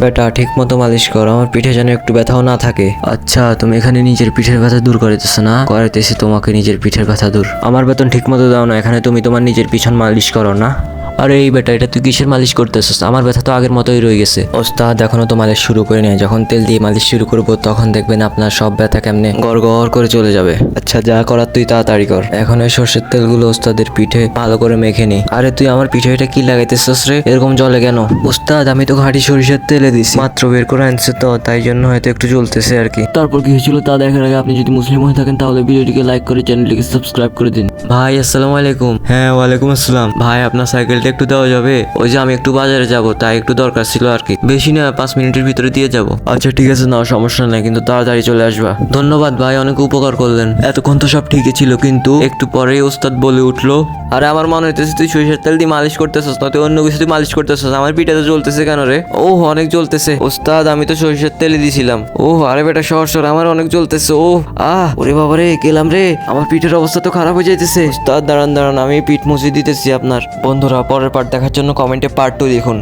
বেটা ঠিক মতো মালিশ করো, আমার পিঠে যেন একটু ব্যথাও না থাকে। আচ্ছা তুমি এখানে নিজের পিঠের ব্যথা দূর করাইতেছো না? করাইতেছি তোমাকে নিজের পিঠের ব্যথা দূর। আমার বেতন ঠিক মতো দাও না, এখানে তুমি তোমার নিজের পিছন মালিশ করো না? আরে এই বেটা, এটা তুই কিসের মালিশ করতেছিস? আমার ব্যথা তো আগের মতোই রয়ে গেছে। ওস্তাদ এখনো তো মালিশ শুরু করে নেই, যখন তেল দিয়ে মালিশ শুরু করবো তখন দেখবেন আপনার সব ব্যথা কেমনে গড় গড় করে চলে যাবে। আচ্ছা যা করার তুই তাড়াতাড়ি কর। এখন এই সর্ষের তেলগুলো ওস্তাদের পিঠে ভালো করে মেখে নি। আরে তুই আমার পিঠে এটা কি লাগাইতেছিস রে? এরকম জলে কেন? ওস্তাদ আমি তো ঘাটি সরিষার তেলে দিছি, মাত্র বের করে আনছে তো, তাই জন্য হয়তো একটু জ্বলতেছে আর কি। তারপর কি হয়েছিল তা দেখার আগে আপনি যদি মুসলিম হয়ে থাকেন তাহলে ভিডিওটিকে লাইক করে চ্যানেলটিকে সাবস্ক্রাইব করে দিন। ভাই আসসালামু আলাইকুম। হ্যাঁ ওয়ালাইকুম আসসালাম। ভাই আপনার সাইকেলটা একটু দেওয়া যাবে? ওই যে আমি একটু বাজারে যাব, তাই একটু দরকার ছিল আর কি। বেশি না, 5 মিনিটের ভিতরে দিয়ে যাব। আচ্ছা ঠিক আছে, না সমস্যা নাই, কিন্তু তাড়াতাড়ি চলে আসবা। ধন্যবাদ ভাই, অনেক উপকার করলেন। এতক্ষণ তো সব ঠিকই ছিল, কিন্তু একটু পরেই ওস্তাদ বলে উঠলো, আরে আমার মনে হইতেছে তুই সরিষার তেল দিয়ে মালিশ করতেছিস না, তুই অন্য কিছু দিয়ে মালিশ করতেছিস। আমার পিঠে তো জ্বলতেছে কেন রে? ও অনেক জ্বলতেছে ওস্তাদ, আমি তো সরিষার তেলে দিছিলাম। ও আরে বেটা সর সর, আমার অনেক জ্বলতেছে। ও ওরে বাবা রে, গেলাম রে, আমার পিঠের অবস্থা তো খারাপ হয়ে যাইতেছে। ওস্তাদ দাঁড়ান দাঁড়ান, আমি পিঠ মুছে দিতেছি আপনার। বন্ধুরা পরের পার্ট দেখার জন্য কমেন্টে পার্ট 2 লিখুন।